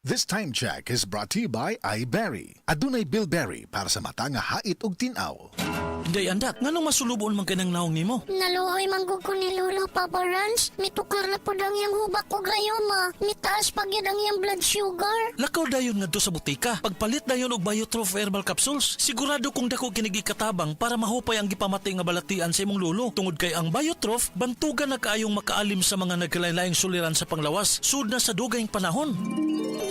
This time check is brought to you by iBerry. Adunay Bilberry para sa mata nga hait ug tinaw. Day andak, nganong masulubon man kanang naong nimo? Naluoy manggug ko ni Lolo, Papa Rans. Mitukar na po lang yung hubak ko gayoma. Mitaas pag yun ang yung blood sugar. Lakaw dayon ngadto sa butika. Pagpalit dayon og Biotroph herbal capsules. Sigurado kung dako kinigi katabang para mahupay ang gipamatay nga balatian sa imong lulo. Tungod kay ang Biotroph bantugan na kaayong makaalim sa mga nagkalain-laing suliran sa panglawas. Sud na sa dugayng panahon.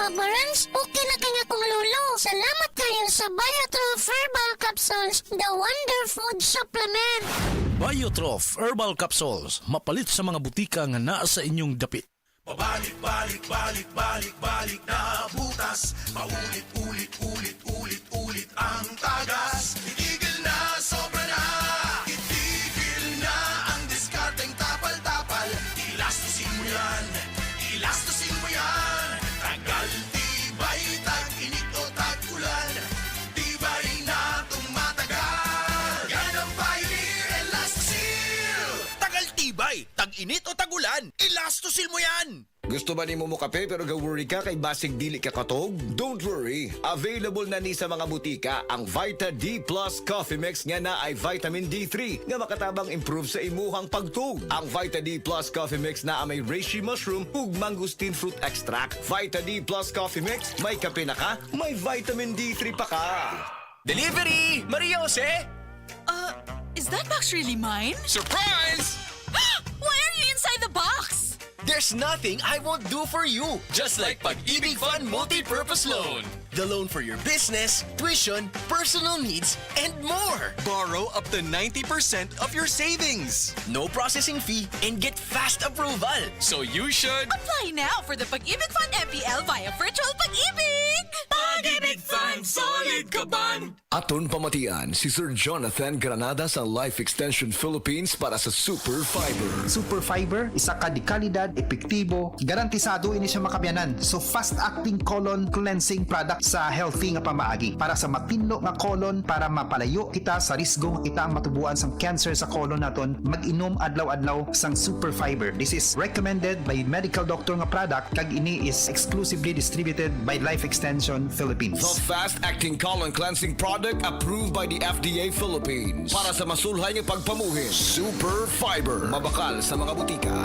Papa Rans, okay na kaya kong Lolo. Salamat kayo sa Biotroph Herbal Capsules, the Wonder Food Supplement. Biotroph herbal capsules. Mapalit sa mga butika nga naa sa inyong dapit. Pabalik, balik, balik, balik, balik na butas. Paulit, ulit, ulit, ulit, ulit ang tagas. Itigil na, sobra na. Itigil na ang diskarteng tapal-tapal. Ilastusin mo yan, ilastusin mo yan. Tagal, tibay, tag-init o tag-ulan. Tibay na tumatagal. Yan ang Pioneer Elastosil. Tagal, tibay, tag-init o tag-ulan. Elastosil mo yan. Gusto ba ni mo kape pero ga-worry ka kay basig dili ka katog? Don't worry! Available na ni sa mga butika ang Vita D Plus Coffee Mix nga na ay vitamin D3 nga makatabang improve sa imuhang pagtug. Ang Vita D Plus Coffee Mix na may reishi mushroom ug mangosteen fruit extract. Vita D Plus Coffee Mix, may kape na ka, may vitamin D3 pa ka. Delivery! Maria Jose! Is that box really mine? Surprise! Why are you inside the box? There's nothing I won't do for you. Just like Pag-ibig Fund Multi-Purpose Loan. The loan for your business, tuition, personal needs, and more. Borrow up to 90% of your savings. No processing fee and get fast approval. So you should... Apply now for the Pag-ibig Fund MPL via Virtual Pag-ibig! Pag-ibig Fund, solid ka ban! Aton pamatian si Sir Jonathan Granada sa Life Extension Philippines para sa Super Fiber. Super Fiber, isa ka di kalidad, epektibo, garantisado ini siya makabiyanan. So fast-acting colon cleansing product sa healthy nga pamaagi para sa matinlo nga colon para mapalayo kita sa risgo nga kita ang matubuan sang cancer sa colon naton. Mag-inom adlaw-adlaw sang Super Fiber. This is recommended by medical doctor nga product kag ini is exclusively distributed by Life Extension Philippines. The fast-acting colon cleansing product approved by the FDA Philippines. Para sa masulhay ng pagpamuhin, Super Fiber. Mabakal sa mga butika.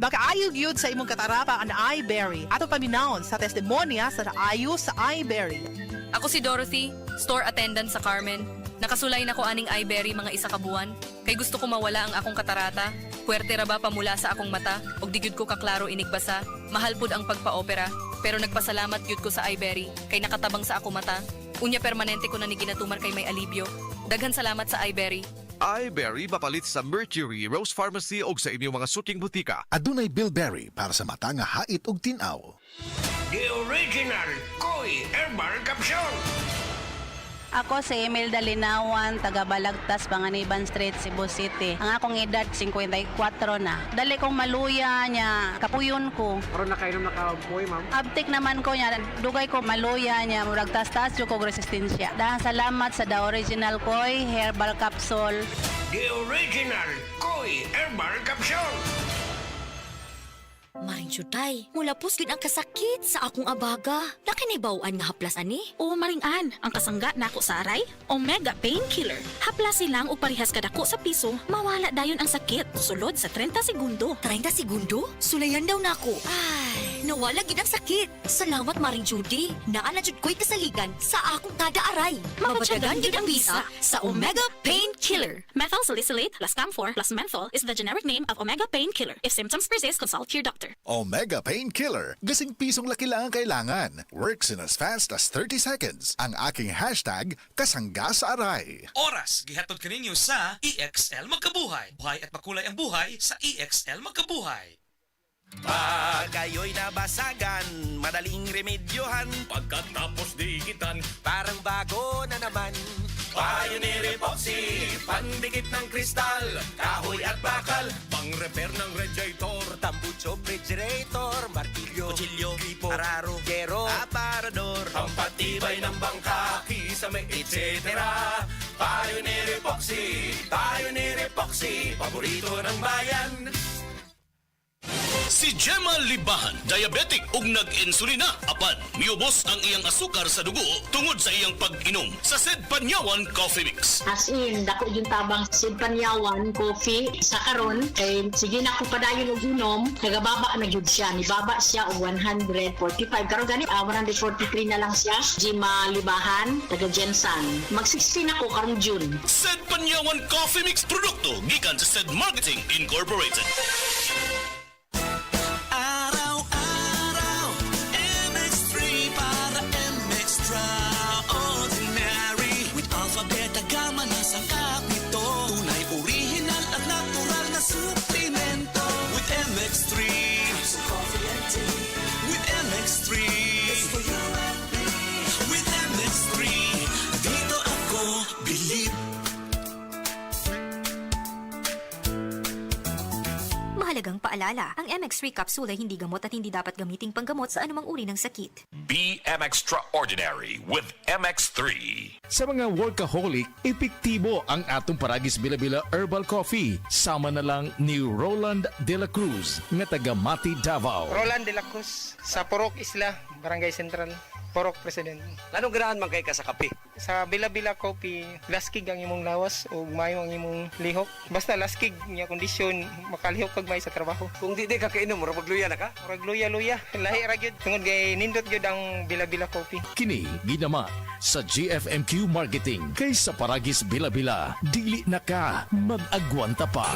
Makaayog yun sa imong katarapa ang iBerry. Ato paminahon sa testimonya sa ayo sa iBerry. Ako si Dorothy, store attendant sa Carmen. Nakasulay na ko aning iBerry mga isa ka buwan. Kay gusto ko mawala ang akong katarata. Puwerte ra ba pamula sa akong mata? Og di gyud ko kaklaro inigbasa. Mahal pud ang pagpa-opera. Pero nagpasalamat gyud ko sa iBerry. Kay nakatabang sa akong mata. Unya permanente ko na ni ginatuman kay may alibyo. Daghan salamat sa iBerry. iBerry mapalit sa Mercury, Rose Pharmacy o sa inyong mga suking butika. Adunay Bilberry para sa mata nga hait ug tinaw. The original Koi Herbal Capsule. Ako si Emil Dalinawan, taga Balagtas, Panganiban Street, Cebu City. Ang akong edad, 54 na. Dali kong maluya niya, kapuyon ko. Karon na kayo nakapoy, ma'am? Abtik naman ko niya, dugay ko maluya niya, murag tas-tas yung kong resistensya. Dahil salamat sa The Original Koi Herbal Capsule. The original Koi Herbal Capsule. Mind you, tay. Mula pusgid ang kasakit sa akong abaga. Nakinibawaan nga haplas ani. O maringan, ang kasangga nako sa aray, Omega Painkiller. Haplas silang o parihas kadako sa piso, mawala dayon ang sakit. Sulod sa 30 segundo. 30 segundo? Sulayan daw nako. Ay, nawala gid ang sakit. Salamat Maring Judy. Naa na jud ko'y kasaligan sa akong kada aray. Mabatiagan gid ang bisa sa Omega Painkiller. Methyl salicylate plus camphor plus menthol is the generic name of Omega Painkiller. If symptoms persist, consult your doctor. Omega Painkiller. Gasing pisong laki lang ang kailangan. Works in as fast as 30 seconds. Ang aking hashtag, kasangga sa aray. Oras, gihatod kaninyo sa EXL Magkabuhay. Buhay at makulay ang buhay sa EXL Magkabuhay. Pag ayo'y nabasagan, madaling remedyohan. Pagkatapos dikitan, Parang bago na naman. Pioneer Epoxy, pandikit ng kristal, kahoy at bakal, pang-repair ng radiator, tambucho, refrigerator, martilyo, kutsilyo, gripo, araro, gero, aparador, pampatibay ng bangka, kisame, etc. Pioneer Epoxy, Pioneer Epoxy, paborito ng bayan. Si Gemma Libahan, diabetic ug nag-insulina. Apan, miubos ang iyang asukar sa dugo tungod sa iyang pag-inom sa Sid Panyawan Coffee Mix. As in, dako yung tabang Sid Panyawan coffee sa karon kay sige na ko padayon og inom, nagababa na gyud siya. Nibaba siya og 145. Karon gani 143 na lang siya. Gemma Libahan, taga Jensan. Mag-16 ako karong June. Sid Panyawan Coffee Mix produkto gikan sa Sid Marketing Incorporated. Araw-araw, MX3 para MX-Traordinary. With Alpha Beta Gamma na sangkap nito. Tunay, original at natural na suplemento. With MX3, with MX3, it's for you and me. With MX3, dito ako believe. Mahalagang paalala, ang MX3 capsule ay hindi gamot at hindi dapat gamiting panggamot sa anumang uri ng sakit. Be MX-Traordinary with MX3. Sa mga workaholic, epektibo ang atong Paragis Bila-Bila Herbal Coffee. Sama na lang ni Roland De La Cruz nga taga Mati, Davao. Roland De La Cruz, sa Purok Isla, Barangay Central, Purok President. Anong ganahan man kay ka sa kape? Sa Bila-Bila Coffee, laskig ang imong lawas o mayo ang imong lihok. Basta laskig niya kondisyon, makalihok pag may sa trabaho. Kung di ka kainom, mura magluya na ka? Murag luya-luya, lahi ra gyud. Tungod kay nindot gyud ang Bila-Bila Coffee. Kini ginama sa GFMQ Marketing. Kay sa Paragis Bila-Bila, dili na ka mag-agwanta pa.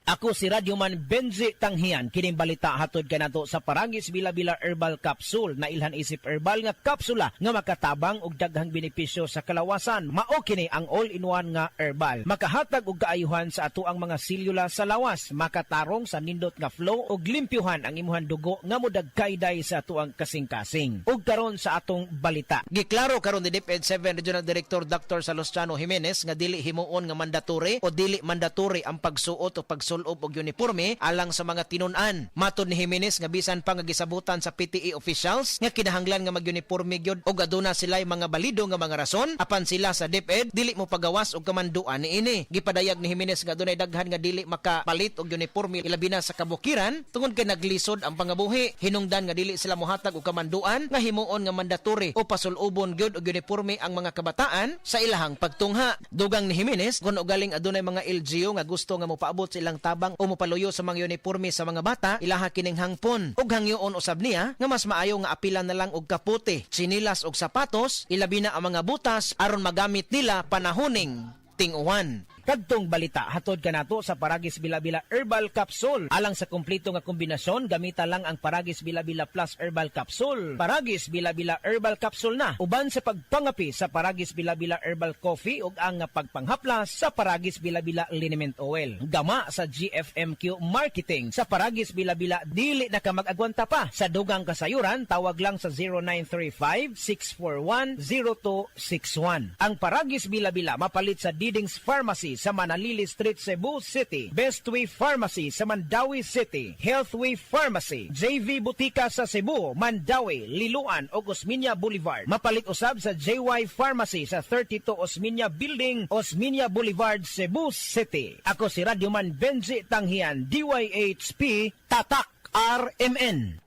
Ako si Radyoman Benji Tanghian. Kining balita hatod kanato sa Paragis Bila-Bila Herbal Capsule na ilhan isip herbal nga kapsula nga makatabang og daghang benepisyo sa kalawasan. Mao kini ang all-in-one nga herbal. Makahatag og kaayuhan sa ato ang mga selula sa lawas, makatarong sa nindot nga flow og limpyuhan ang imuhang dugo nga modagkayday sa ato ang kasing-kasing. Ug karon sa atong balita. Giklaro karon ni DepEd 7 Regional Director Dr. Salustiano Jimenez nga dili himuon nga mandatory o dili mandatory ang pagsuot o pagsulob og uniforme alang sa mga tinun-an. Matod ni Jimenez nga bisan pa nga gisabutan sa PTE officials nga kinahanglan nga mag-uniforme gyud og aduna sila'y mga balido nga mga rason apan sila sa DepEd dili mo pagawas og kamanduan niini. Gipadayag ni Jimenez nga adunay daghan nga dili makapalit og uniforme ilabi na sa kabukiran tungod kay naglisod ang pangabuhi. Hinungdan nga dili sila mohatag og kamanduan nga himuon nga mandatory o pasulubon gyud og uniforme ang mga kabataan sa ilahang pagtungha. Dugang ni Jimenez kun ugaling adunay mga LGU nga gusto nga mopaabot silang tabang o mopaluyo sa mga uniforme sa mga bata, ilaha kining hangpon. Ug hangyoon usab niya nga mas maayo nga apilan na lang og kaputi, sinilas og sapatos, ilabi na ang mga butas aron magamit nila panahoning ting-uwan. Kadtong balita hatod kanato sa Paragis Bila-Bila Herbal Capsule. Alang sa kumpleto nga kombinasyon, gamita lang ang Paragis Bila-Bila Plus Herbal Capsule. Paragis Bila-Bila Herbal Capsule na uban sa pagpangapi sa Paragis Bila-Bila Herbal Coffee ug ang pagpanghaplas sa Paragis Bila-Bila Liniment Oil. Gama sa GFMQ Marketing. Sa Paragis Bila-Bila dili na ka mag-agwanta pa. Sa dugang kasayuran, tawag lang sa 0935-641-0261. Ang Paragis Bila-Bila mapalit sa Diding's Pharmacy sa Manalili Street, Cebu City, Bestway Pharmacy sa Mandawi City, Healthway Pharmacy, JV Butika sa Cebu, Mandawi, Liloan o Osmeña Boulevard. Mapalit usab sa JY Pharmacy sa 32 Osmeña Building, Osmeña Boulevard, Cebu City. Ako si Radyoman Benji Tanghian, DYHP, Tatak RMN.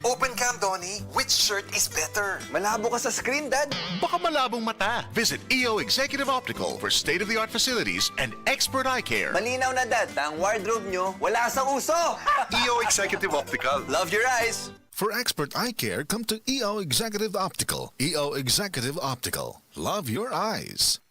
Open cam, Donnie. Which shirt is better? Malabo ka sa screen, Dad. Baka malabong mata. Visit EO Executive Optical for state-of-the-art facilities and expert eye care. Malinaw na, Dad. Ang wardrobe nyo, wala sa uso. EO Executive Optical. Love your eyes. For expert eye care, come to EO Executive Optical. EO Executive Optical. Love your eyes.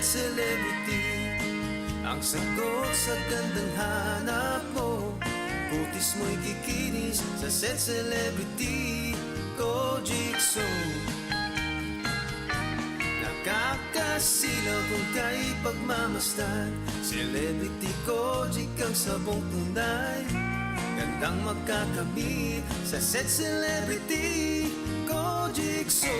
Celebrity ang sagot sa gandang hanap mo. Kutis mo'y kikinis sa set celebrity. Kojikso nakakasilaw kung kay pagmamasdan. Celebrity Kojik ang sabong tunay. Gandang magkakamit sa set celebrity. Kojikso.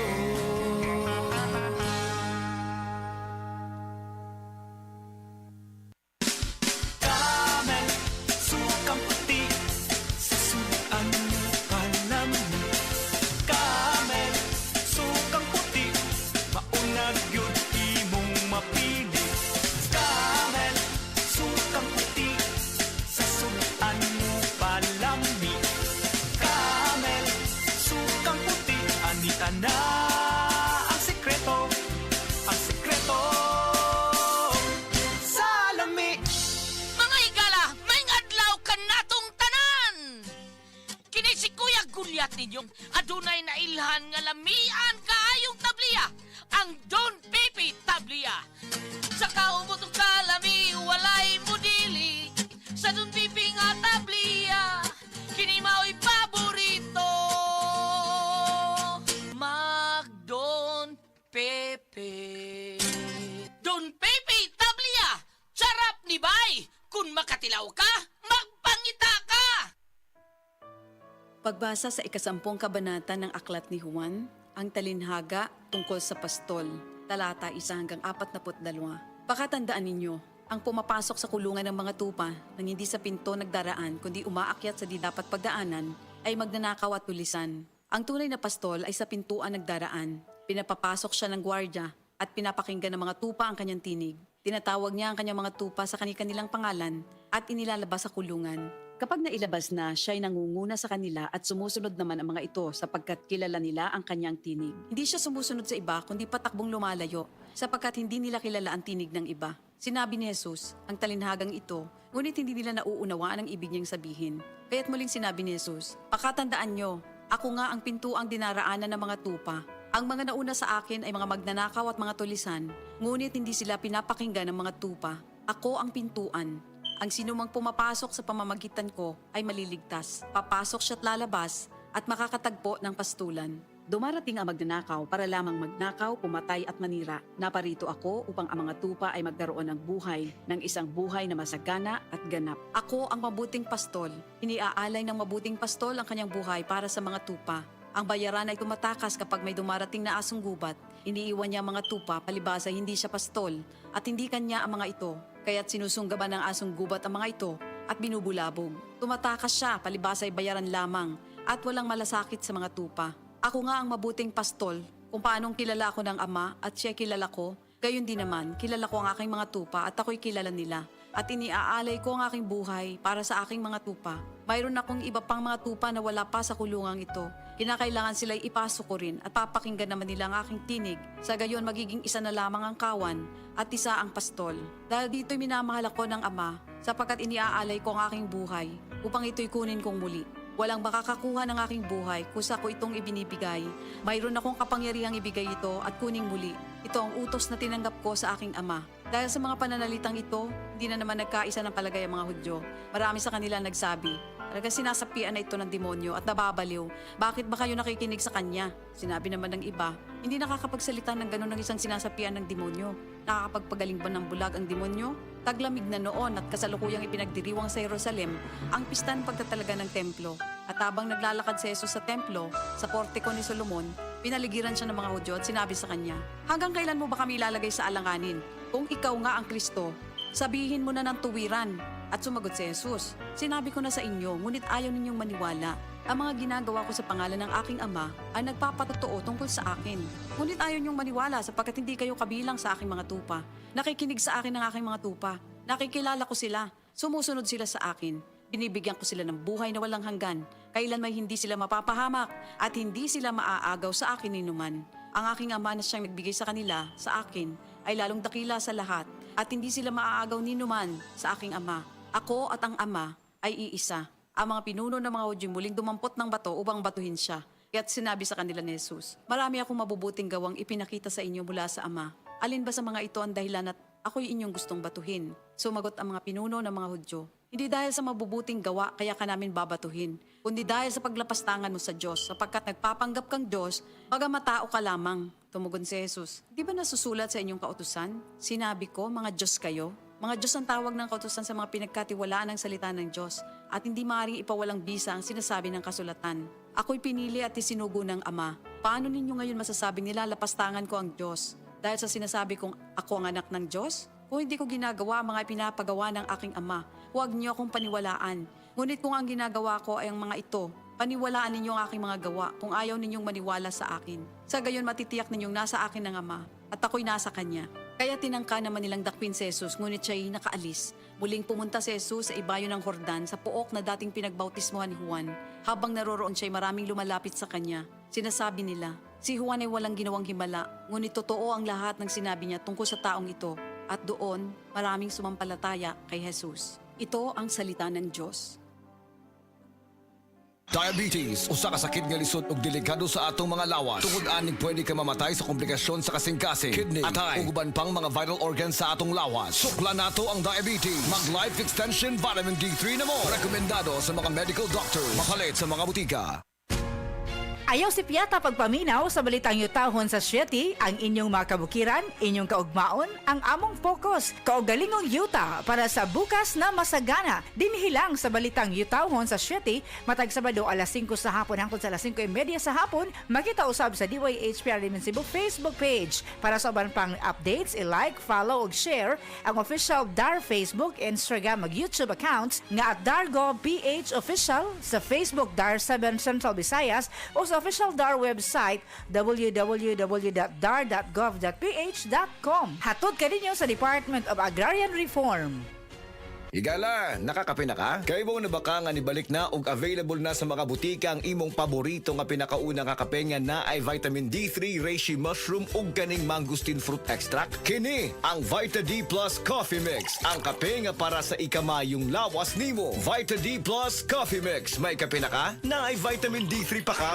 Nagpailaw ka? Magpangita ka! Pagbasa sa 10 kabanata ng Aklat ni Juan, ang talinhaga tungkol sa pastol, talata 1 hanggang 42. Pakatandaan ninyo, ang pumapasok sa kulungan ng mga tupa nang hindi sa pinto nagdaraan kundi umaakyat sa di dapat pagdaanan ay magnanakaw at tulisan. Ang tunay na pastol ay sa pintuan nagdaraan. Pinapapasok siya ng gwardya at pinapakinggan ng mga tupa ang kanyang tinig. Tinatawag niya ang kanyang mga tupa sa kanilang pangalan at inilalabas sa kulungan. Kapag nailabas na, siya ay nangunguna sa kanila at sumusunod naman ang mga ito sapagkat kilala nila ang kanyang tinig. Hindi siya sumusunod sa iba kundi patakbong lumalayo sapagkat hindi nila kilala ang tinig ng iba. Sinabi ni Jesus, ang talinhagang ito, ngunit hindi nila nauunawaan ang ibig niyang sabihin. Kaya't muling sinabi ni Jesus, pakatandaan nyo, ako nga ang pintuang dinaraanan ng mga tupa. Ang mga nauna sa akin ay mga magnanakaw at mga tulisan, ngunit hindi sila pinapakinggan ng mga tupa. Ako ang pintuan. Ang sinumang pumapasok sa pamamagitan ko ay maliligtas. Papasok siya't lalabas at makakatagpo ng pastulan. Dumarating ang magnanakaw para lamang magnakaw, pumatay at manira. Naparito ako upang ang mga tupa ay magkaroon ng buhay, ng isang buhay na masagana at ganap. Ako ang mabuting pastol. Iniaalay ng mabuting pastol ang kanyang buhay para sa mga tupa. Ang bayaran ay tumatakas kapag may dumarating na asong gubat. Iniiwan niya ang mga tupa, palibasa hindi siya pastol at hindi kanya ang mga ito. Kaya't sinusunggaban ng asong gubat ang mga ito at binubulabog. Tumatakas siya, palibasa ay bayaran lamang at walang malasakit sa mga tupa. Ako nga ang mabuting pastol, kung paanong kilala ako ng Ama at siya kilala ko, gayon din naman, kilala ko ang aking mga tupa at ako'y kilala nila. At iniaalay ko ang aking buhay para sa aking mga tupa. Mayroon akong iba pang mga tupa na wala pa sa kulungang ito. Kinakailangan sila'y ipasok ko rin at papakinggan naman nila ang aking tinig. Sa gayon magiging isa na lamang ang kawan at isa ang pastol. Dahil dito'y minamahal ako ng Ama sapagkat iniaalay ko ang aking buhay upang ito'y kunin kong muli. Walang makakakuha ng aking buhay kusa ko itong ibinibigay. Mayroon akong kapangyarihang ibigay ito at kuning muli. Ito ang utos na tinanggap ko sa aking Ama. Dahil sa mga pananalitang ito, hindi na naman nagkaisa ng palagay ang mga Hudyo. Marami sa kanila nagsabi, talaga sinasapian na ito ng demonyo at nababaliw. Bakit ba kayo nakikinig sa kanya? Sinabi naman ng iba, hindi nakakapagsalita ng ganun ng isang sinasapian ng demonyo. Nakakapagpagaling ba ng bulag ang demonyo? Taglamig na noon at kasalukuyang ipinagdiriwang sa Jerusalem ang pista ng pagtatalaga ng templo. At habang naglalakad si Jesus sa templo, sa portiko ni Solomon, pinaligiran siya ng mga Hudyo at sinabi sa kanya, hanggang kailan mo ba kami ilalagay sa alanganin? Kung ikaw nga ang Kristo, sabihin mo na ng tuwiran. At sumagot si Jesus, sinabi ko na sa inyo, ngunit ayaw ninyong maniwala. Ang mga ginagawa ko sa pangalan ng aking Ama ay nagpapatotoo tungkol sa akin. Ngunit ayaw niyong maniwala sapagkat hindi kayo kabilang sa aking mga tupa. Nakikinig sa akin ng aking mga tupa. Nakikilala ko sila. Sumusunod sila sa akin. Binibigyan ko sila ng buhay na walang hanggan. Kailan may hindi sila mapapahamak at hindi sila maaagaw sa akin ninuman. Ang aking Ama na siyang nagbigay sa kanila, sa akin, ay lalong dakila sa lahat at hindi sila maaagaw ninuman sa aking Ama. Ako at ang Ama ay iisa. Ang mga pinuno ng mga Hudyo muling dumampot ng bato upang batuhin siya. Kaya't sinabi sa kanila ni Jesus, marami akong mabubuting gawang ipinakita sa inyo mula sa Ama. Alin ba sa mga ito ang dahilan at ako'y inyong gustong batuhin? Sumagot ang mga pinuno ng mga Hudyo, hindi dahil sa mabubuting gawa kaya ka namin babatuhin, kundi dahil sa paglapastangan mo sa Diyos, sapagkat nagpapanggap kang Diyos, bagamat tao ka lamang. Tumugon si Jesus, di ba nasusulat sa inyong kautusan? Sinabi ko, mga Diyos kayo. Mga Diyos ang tawag ng kautusan sa mga pinagkatiwalaan ng salita ng Diyos at hindi maaaring ipawalang bisa ang sinasabi ng kasulatan. Ako'y pinili at isinugo ng Ama. Paano ninyo ngayon masasabing nilalapastangan ko ang Diyos? Dahil sa sinasabi kong ako ang anak ng Diyos? Kung hindi ko ginagawa ang mga pinapagawa ng aking Ama, huwag niyo akong paniwalaan. Ngunit kung ang ginagawa ko ay ang mga ito, paniwalaan ninyo ang aking mga gawa kung ayaw ninyong maniwala sa akin. Sa gayon matitiyak ninyong nasa akin ng Ama at ako'y nasa Kanya. Kaya tinangka naman nilang dakpin si Jesus, ngunit siya'y nakaalis. Muling pumunta si Jesus sa ibayo ng Jordan sa pook na dating pinagbautismohan ni Juan. Habang naroroon siya'y maraming lumalapit sa kanya. Sinasabi nila, si Juan ay walang ginawang himala, ngunit totoo ang lahat ng sinabi niya tungkol sa taong ito. At doon, maraming sumampalataya kay Jesus. Ito ang salita ng Diyos. Diabetes, usa ka sakit nga lisod ug delikado sa atong mga lawas. Tungod aning pwede ka mamatay sa komplikasyon sa kasing-kasing, kidney, atay, ug uban pang mga vital organs sa atong lawas. Sukla nato ang diabetes. Mag Life Extension Vitamin D3 na mo. Rekomendado sa mga medical doctor. Mapalit sa mga butika. Ayaw si Piata pagpaminaw sa balitang yutahon sa Sieti, ang inyong mga kabukiran, inyong kaugmaon, ang among focus, kaugalingong yuta para sa bukas na masagana. Dinhilang sa balitang yutahon sa Sieti, matag Sabado alas 5 sa hapon hangtod sa alas 5:30 sa hapon, makita usab sa DYHPR Cebu Facebook page. Para sa uban pang updates, i-like, follow ug share ang official DAR Facebook, Instagram ug YouTube accounts nga at Dargo PH Official sa Facebook DAR 7 Central Visayas o sa official DAR website www.dar.gov.ph.com. Hatod ka ninyo sa Department of Agrarian Reform. Higala, nakakape na ka? Kay mo na baka nga nibalik na ug available na sa mga butika ang imong paborito nga pinakauna nga kape nga na ay vitamin D3, reishi mushroom ug kaning mangosteen fruit extract? Kini ang Vita D Plus Coffee Mix, ang kape nga para sa ikamayong lawas nimo. Vita D Plus Coffee Mix, may kape na ka? Na ay vitamin D3 pa ka.